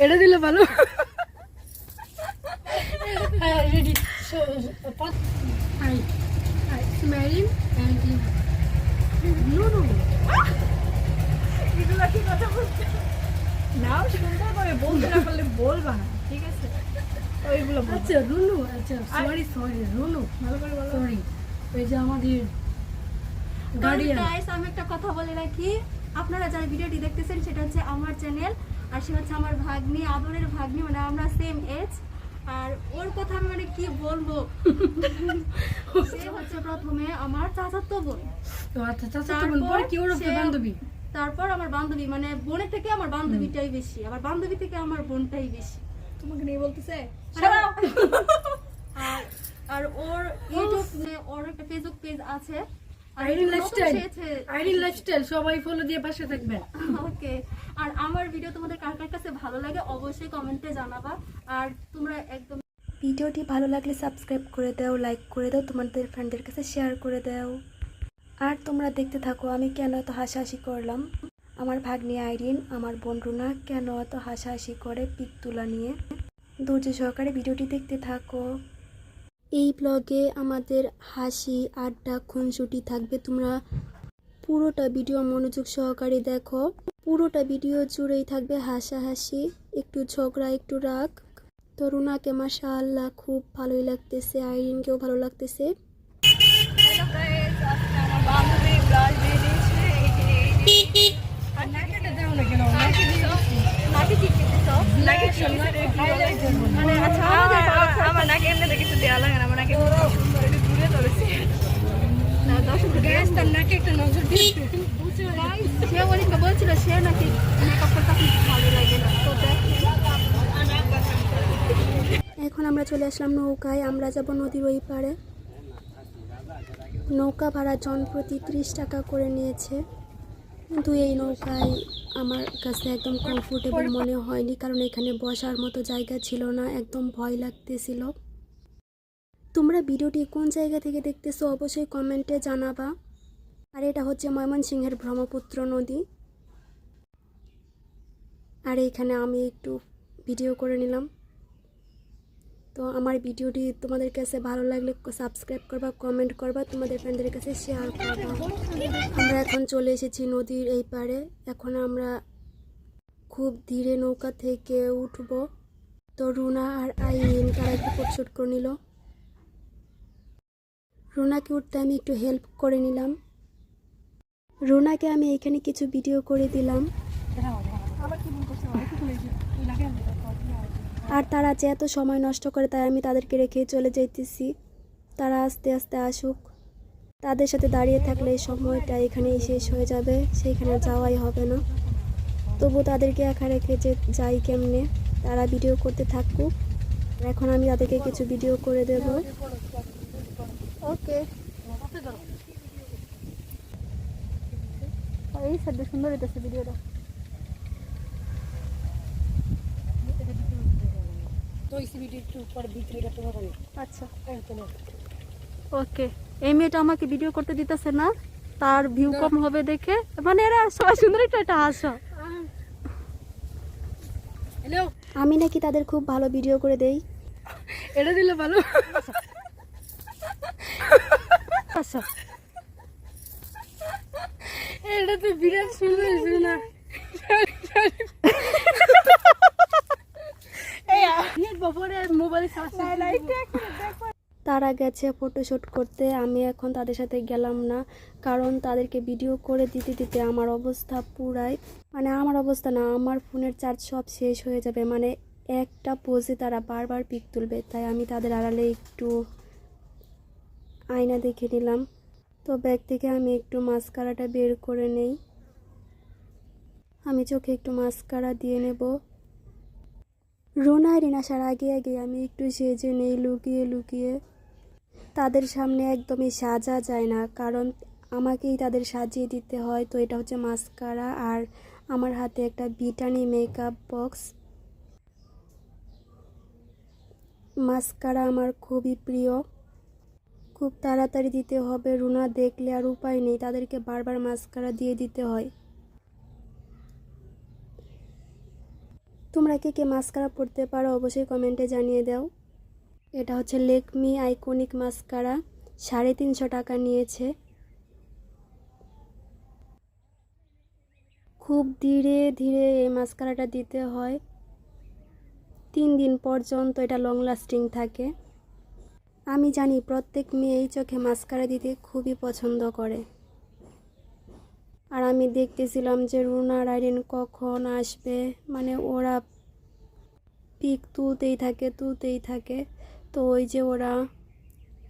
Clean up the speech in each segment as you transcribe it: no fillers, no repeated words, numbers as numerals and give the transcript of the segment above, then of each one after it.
এটা দিলে ভালো। Ready. So, hi. Smiling and no. এগুলা কি কথা বলছো? নাও সুন্দর করে বলতে না পারলে বলবা না, ঠিক আছে? ওইগুলো বলবা। আচ্ছা রুনু, আচ্ছা সরি রুনু, ভালো করে বলো। সরি। এই যে আমাদের গার্ডিয়ান। গাইস, আমি একটা কথা বলে রাখি, আপনারা যারা ভিডিওটি দেখতেছেন সেটা হচ্ছে আমার চ্যানেল, আর সে হচ্ছে আমার ভাগ্নি, আদরের ভাগ্নি, মানে আমরা সেম এজ। আর ওর কথা আমি মানে কি বলবো, সে হচ্ছে প্রথমে আমার চাচাতো বোন, তো আচ্ছা চাচাতো বোন, পরে কি ওর বান্ধবী? তারপর আমার বান্ধবী, মানে বোনের থেকে আমার বান্ধবীটাই বেশি, আমার বান্ধবী থেকে আমার বোনটাই বেশি। তোমাকে নিয়ে বলতেছে? আর আর ওর ইউটিউব, ওর একটা ফেসবুক পেজ আছে, আইরিন লাইফস্টাইল, সবাই ফলো দিয়ে পাশে থাকবেন। ওকে। আর আমার ভিডিও তোমাদের কার কার কাছে ভালো লাগে অবশ্যই কমেন্টে জানাবা। আর তোমরা একদম ভিডিওটি ভালো লাগলে সাবস্ক্রাইব করে দাও, লাইক করে দাও, তোমাদের ফ্রেন্ডদের কাছে শেয়ার করে দাও। আর তোমরা দেখতে থাকো আমি কেন এত হাসাহাসি করলাম, আমার ভাগ্নি আইরিন, আমার বোন রুনা কেন এত হাসাহাসি করে পিক তোলা নিয়ে। ধৈর্য সহকারে ভিডিওটি দেখতে থাকো। এই ব্লগে আমাদের হাসি, আড্ডা, খুনসুটি থাকবে, তোমরা পুরোটা ভিডিও মনোযোগ সহকারে দেখো। পুরোটা ভিডিও জুড়েই থাকবে হাসাহাসি, একটু ঝগড়া, একটু রাগ। তো রুনাকে মাশাআল্লাহ খুব ভালোই লাগতেছে, আইরিনকেও ভালো লাগতেছে। হ্যালো গাইস, আজকে আমার বান্ধবী ব্লাশ দিয়ে দিয়েছে। আর নাকেটা দাও না কেন? নাকি ঠিক দিছো? নাকি মানে আচ্ছা, আমার নাকি এমনিতে কিছু দেওয়া লাগে না, আমার নাকি সুন্দর একটু দূরে ধরেছি। না দর্শক গ্যাস তার নাকে একটা নজর দিয়ে সে অনেকটা বলছিল সে নাকি মেকআপ করতে ভালো লাগে না, তো এখন আমরা চলে আসলাম নৌকায়, আমরা যাব নদীর ওই পারে। নৌকা ভাড়া জনপ্রতি 30 টাকা করে নিয়েছে, কিন্তু এই নৌকায় আমার কাছে একদম কমফোর্টেবল মনে হয়নি, কারণ এখানে বসার মতো জায়গা ছিল না, একদম ভয় লাগতেছিল। তোমরা ভিডিওটি কোন জায়গা থেকে দেখতেছো অবশ্যই কমেন্টে জানাবা। আর এটা হচ্ছে ময়মনসিংহের ব্রহ্মপুত্র নদী। আর এইখানে আমি একটু ভিডিও করে নিলাম। তো আমার ভিডিওটি তোমাদের কাছে ভালো লাগলে সাবস্ক্রাইব করবা, কমেন্ট করবা, তোমাদের ফ্রেন্ডদের কাছে শেয়ার করবা। আমরা এখন চলে এসেছি নদীর এই পারে, এখন আমরা খুব ধীরে নৌকা থেকে উঠবো। তো রুনা আর আইরিন তারা একটু ফটোশুট করে নিল। রুনাকে উঠতে আমি একটু হেল্প করে নিলাম, রুনাকে আমি এখানে কিছু ভিডিও করে দিলাম। আর তারা যে এত সময় নষ্ট করে তাই আমি তাদেরকে রেখে চলে যাইতেছি, তারা আস্তে আস্তে আসুক। তাদের সাথে দাঁড়িয়ে থাকলে এই সময়টা এখানেই শেষ হয়ে যাবে, সেইখানে যাওয়াই হবে না। তবু তাদেরকে একা রেখে যে যাই কেমনে, তারা ভিডিও করতে থাকুক। এখন আমি তাদেরকে কিছু ভিডিও করে দেব। ওকে, এই সাইডে সুন্দর হইতেছে ভিডিওটা। আচ্ছা ওকে, এই মেয়েটা আমাকে ভিডিও করতে দিতেছে না, তার ভিউ কম হবে দেখে, মানে এরা সবাই সুন্দর একটা হাসা। আমি নাকি তাদের খুব ভালো ভিডিও করে দেই। এটা দিলে ভালো। আচ্ছা এটা তো বিরাট সুন্দর হয়েছে না? তারা গেছে ফটোশুট করতে, আমি এখন তাদের সাথে গেলাম না, কারণ তাদেরকে ভিডিও করে দিতে দিতে আমার অবস্থা পুরাই, মানে আমার অবস্থা না, আমার ফোনের চার্জ সব শেষ হয়ে যাবে, মানে একটা পোজে তারা বারবার পিক তুলবে, তাই আমি তাদের আড়ালে একটু আয়না দেখে নিলাম। তো ব্যাগ থেকে আমি একটু মাস্কারাটা বের করে নেই, আমি চোখে একটু মাস্কারা দিয়ে নেব। রুনা আইরিন আসার আগে আগে আমি একটু সেজে নেই লুকিয়ে লুকিয়ে। তাদের সামনে একদমই সাজা যায় না, কারণ আমাকেই তাদের সাজিয়ে দিতে হয়। তো এটা হচ্ছে মাস্কারা, আর আমার হাতে একটা বিটানি মেকআপ বক্স। মাস্কারা আমার খুবই প্রিয়, খুব তাড়াতাড়ি দিতে হবে, রুনা দেখলে আর উপায় নেই, তাদেরকে বারবার মাস্কারা দিয়ে দিতে হয়। তোমরা কে কে মাস্কারা পড়তে পারো অবশ্যই কমেন্টে জানিয়ে দাও। এটা হচ্ছে লেকমি আইকনিক মাস্কারা, 350 টাকা নিয়েছে। খুব ধীরে ধীরে এই মাস্কারাটা দিতে হয়, 3 দিন পর্যন্ত এটা লং লাস্টিং থাকে। আমি জানি প্রত্যেক মেয়ে এই চোখে মাস্কারা দিতে খুবই পছন্দ করে। আর আমি দেখতেছিলাম যে রুনা আর আইরিন কখন আসবে, মানে ওরা পিক তুলতেই থাকে। তো ওই যে ওরা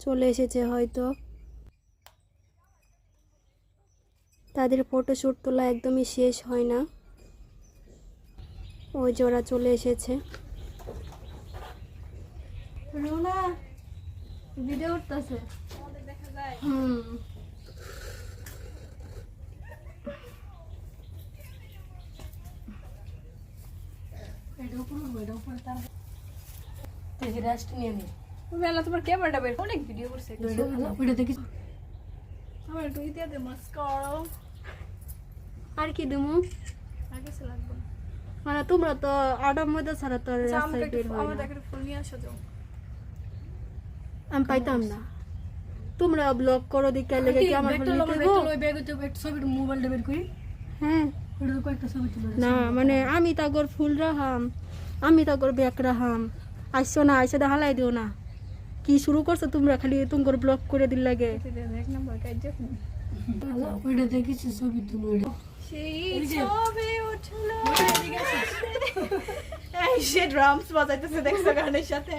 চলে এসেছে, হয়তো তাদের ফটোশ্যুট তোলা একদমই শেষ হয় না। ওই যে ওরা চলে এসেছে। রুনা ভিডিও উঠতেছে, দেখা যায়। মেলা তোমার ক্যামেরাটা বের, অনেক ভিডিও করছে। আমার একটু ইতিহাসে মাস্কারা আর কি দেবো? আর কিছু লাগবে না। মানে তোমরা তো আডার মধ্যে ছাড়া তো আচ্ছা, রাস্তায় বের হয় আমার না। একটা ফুল নিয়ে আসো যাও। আমি পাইতাম না, তোমরা ব্লগ করো দিকে লেগে কি আমার ফুল নিতে গো? মোবাইলটা বের করি, হ্যাঁ ওটা কয়েকটা ছবি তুলে না, মানে আমি তাগর ফুল রাহাম, আমি তাগর ব্যাগ রাহাম, আইসো না, আইসো হালাই দিও না। কি শুরু করছো তোমরা, খালি তোমার ব্লগ করে দিল লাগে। এক নম্বর কাজ যখন ওইটা দেখেছি ছবি তুলে সেই ছবি উঠলো। এই সে ড্রামস বাজাইতেছে, দেখছো গানের সাথে।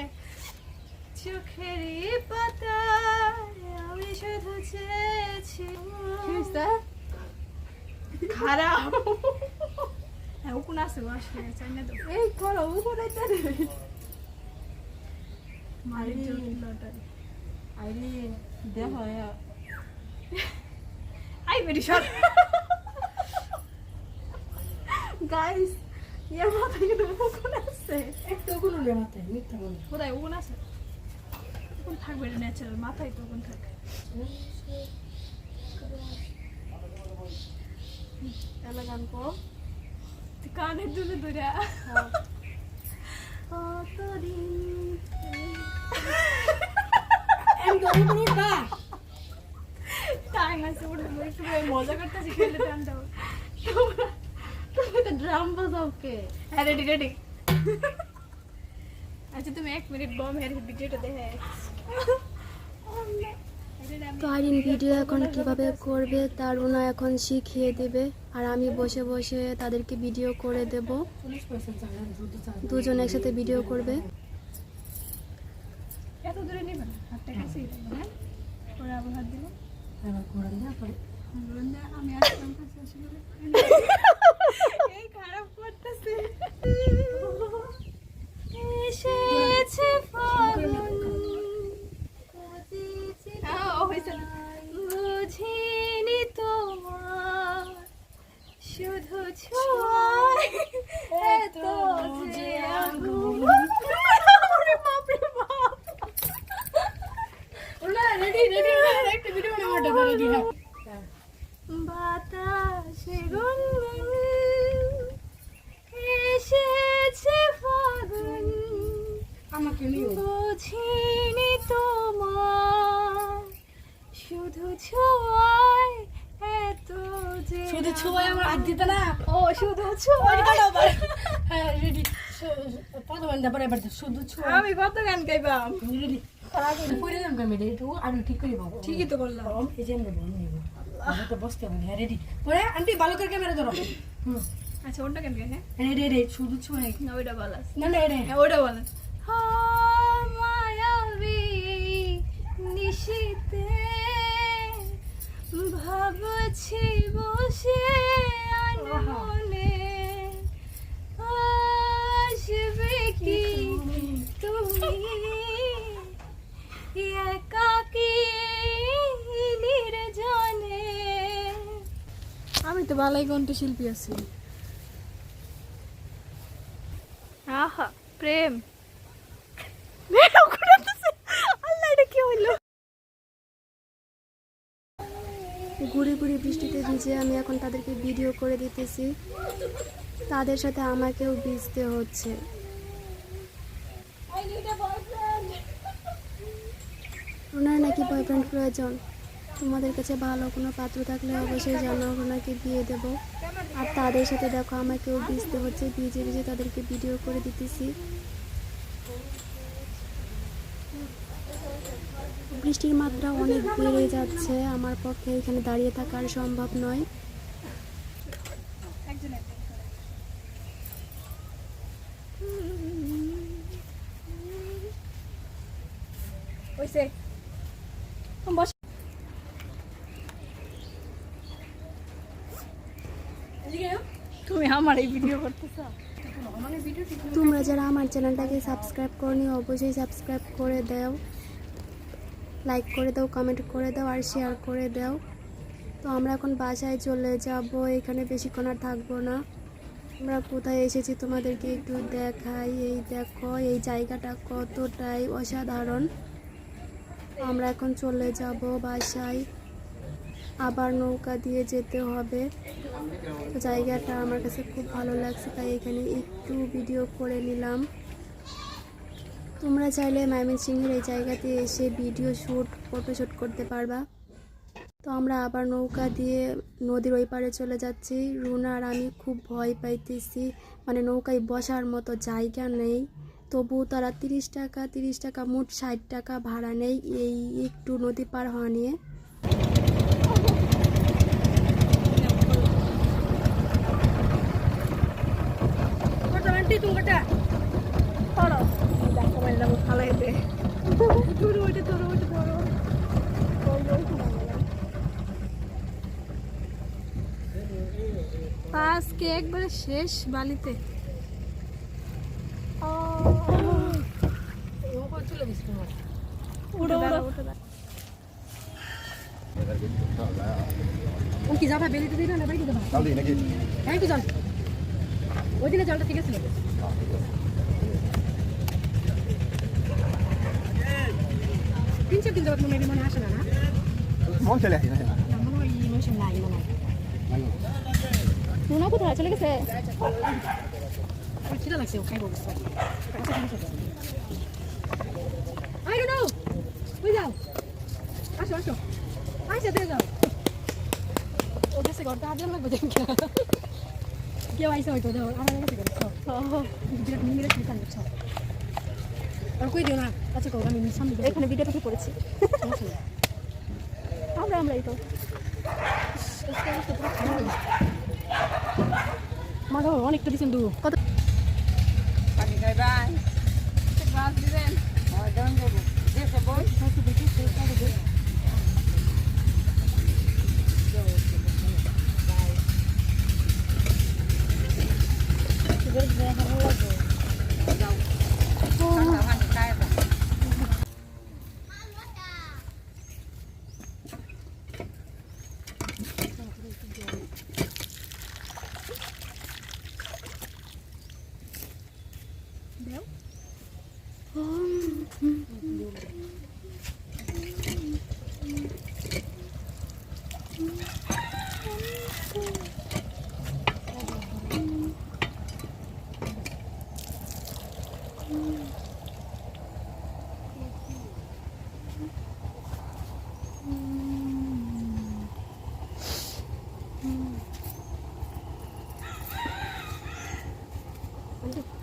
চোখেরই পাতায় আমি শুধু চেয়েছি। খারাপ। হ্যাঁ, উকুন আছে আসলে চাই না তো। এই করো উকুন আইতে রে। মারি জোটলাটা। আইরে দেখো আই মেরি শট। গাইস, ইয়ার মাথায় কিন্তু উকুন আছে। একটা কোনো নেই মাথায়, মিথ্যা বলে। কোথায় উকুন আছে? উকুন থাকবে, এটা ন্যাচারাল, মাথায় তো উকুন থাকে। এলা গান কো কানের দুলে দুরা কতদিন টাইম আছে, ওটা একটু মজা করতেছি, খেলে টানটাও। তুমি তো ড্রাম বাজাও কে? হ্যাঁ, রেডি রেডি। আচ্ছা, তুমি 1 মিনিট বম হের ভিডিওটা দেখে। তো আইরিন ভিডিও এখন কিভাবে করবে তা রুনা এখন শিখিয়ে দেবে, আর আমি বসে বসে তাদেরকে ভিডিও করে দেব। 40% চাল দুটো চাল দুজন একসাথে ভিডিও করবে। এত দূরে নেবেন, হাতটা কাছেই রাখবেন। হ্যাঁ, ওরা আবার হাত দিল। এবার ঘোরান না পরে আমি আসলাম কাছে আসলে এই খারাপ করতেছে। এসেছে ফাগুন, বুঝিনি তোমার শুধু ছোঁয়ায় এত যে আগুন। বাপরে বাপ, ওলা রেডি একটা ভিডিও বানাবো রেডি না বাতাসে গুনগুন এসেছে ফাগুন, আমাকে নিও বুঝিনি তোমার শুধু ছোঁয়ায় এত যে শুধু ছোঁয়া আমার হাত দিতে না ও শুধু ছোঁয়ায়। হ্যাঁ রেডি পদ বন্ধ পরে এবার শুধু ছোঁয়া আমি কত গান গাইবাম। রেডি তার আগে পরে যাম কমেডি একটু আমি ঠিক করে পাবো ঠিকই তো করলাম। এই যে নেব নেব আমি তো বসতে হবে হ্যাঁ রেডি পরে আন্টি ভালো করে ক্যামেরা ধরো আচ্ছা, ওটা গান গাই। হ্যাঁ, রেডি শুধু ছোঁয়া না ওইটা বলাস, না না রে ওইটা বলাস। মায়াবী নিশীতে ভাবছি বসে আনমনে, আসবে কি তুমি একাকী নির্জনে। আমি তো বালাই কণ্ঠশিল্পী আছি। আহা প্রেম। আল্লাহ, এটা কি হইলো? গুড়ি গুড়ি বৃষ্টিতে ভিজে আমি এখন তাদেরকে ভিডিও করে দিতেছি, তাদের সাথে আমাকেও ভিজতে হচ্ছে। রুনার নাকি বয়ফ্রেন্ড প্রয়োজন, তোমাদের কাছে ভালো কোনো পাত্র থাকলে অবশ্যই জানাও, রুনাকে বিয়ে দেবো। আর তাদের সাথে দেখো আমাকেও ভিজতে হচ্ছে, ভিজে ভিজে তাদেরকে ভিডিও করে দিতেছি। বৃষ্টির মাত্রা অনেক বেড়ে যাচ্ছে, আমার পক্ষে এখানে দাঁড়িয়ে থাকা আর সম্ভব নয়। তুমি আমার এই ভিডিও করতেছ? তোমরা যারা আমার চ্যানেলটাকে সাবস্ক্রাইব করনি অবশ্যই সাবস্ক্রাইব করে দাও, লাইক করে দাও, কমেন্ট করে দাও আর শেয়ার করে দাও। তো আমরা এখন বাসায় চলে যাব, এখানে বেশিক্ষণ আর থাকবো না। আমরা কোথায় এসেছি তোমাদেরকে একটু দেখাই। এই দেখো এই জায়গাটা কতটাই অসাধারণ। আমরা এখন চলে যাব বাসায়, আবার নৌকা দিয়ে যেতে হবে। তো জায়গাটা আমার কাছে খুব ভালো লাগছে, তাই এখানে একটু ভিডিও করে নিলাম। তোমরা চাইলে ময়মনসিংহের এই জায়গাতে এসে ভিডিও শ্যুট, ফটোশ্যুট করতে পারবা। তো আমরা আবার নৌকা দিয়ে নদীর ওই পারে চলে যাচ্ছি। রুনা আর আমি খুব ভয় পাইতেছি, মানে নৌকায় বসার মতো জায়গা নেই। তবু তারা 30 টাকা মোট 60 টাকা ভাড়া নেই এই একটু নদী পার হওয়া নিয়ে। আজকে একবারে শেষ বালিতে। কি যাবা বেলিতে দিই না বাইরে দেবা জলদি নাকি হ্যাঁ কি জল ওই দিনে জলটা ঠিক আছে। তিনশো দিন যাবত মনে আসে না, না মন চলে আসি না মনে হয় ইমোশন নাই মনে হয়। রুনা কোথায় চলে গেছে? আমার খিদা লাগছে, ও খাইবো বুঝছো। আই ডোন্ট নো, ওই যাও আসো আসো আসো দিয়ে যাও। ও দেশে ঘরটা আজ লাগবে দেখি কেউ আইসা হয়তো দাও আমার কাছে করছো বিরাট নিমিরে চিন্তা করছো আর কই দিও না। আচ্ছা কো আমি সামনে এখানে ভিডিও থেকে পড়েছি আমরা এই তো মাগো অনেকটা দিছেন দু কত পানি খাইবা গ্লাস দিবেন হয় দেন দেব দেশে বই কত দেখি সেই কাছে দে ঠান্ডা পানি খাইবা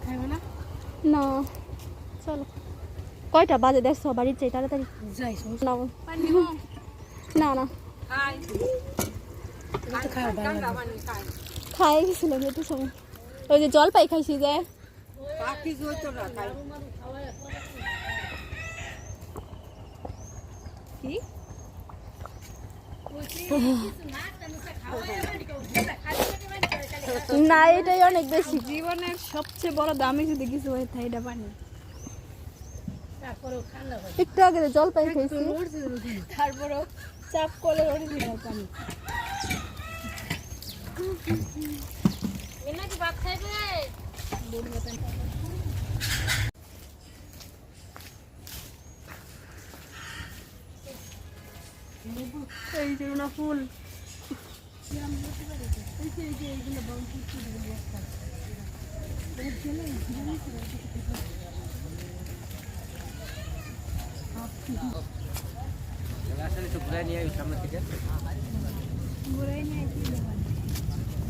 খাইবো না না চলো কয়টা বাজে দেখছো বাড়ির চাই তাড়াতাড়ি যাই নাও পানি নিব না না খাই তো খাওয়া ভালো ঠান্ডা পানি খাই খাই গেছিলাম একটু সময়, ওই যে জল পাই খাইছি যে পাখি জইতো না খাই কি না এটাই অনেক বেশি। জীবনের সবচেয়ে বড় দামি যদি কিছু হয় তাই এটা পানি। একটু আগে জল পাই খাইছি, তারপরও চাপ করে অরিজিনাল পানি। এই যে রুনা ফুল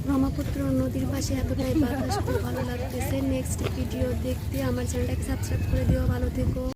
ব্রহ্মপুত্র নদীর পাশে এতটাই বাতাস, খুব ভালো লাগতেছে। নেক্সট ভিডিও দেখতে আমার চ্যানেলটাকে সাবস্ক্রাইব করে দিও। ভালো থেকো।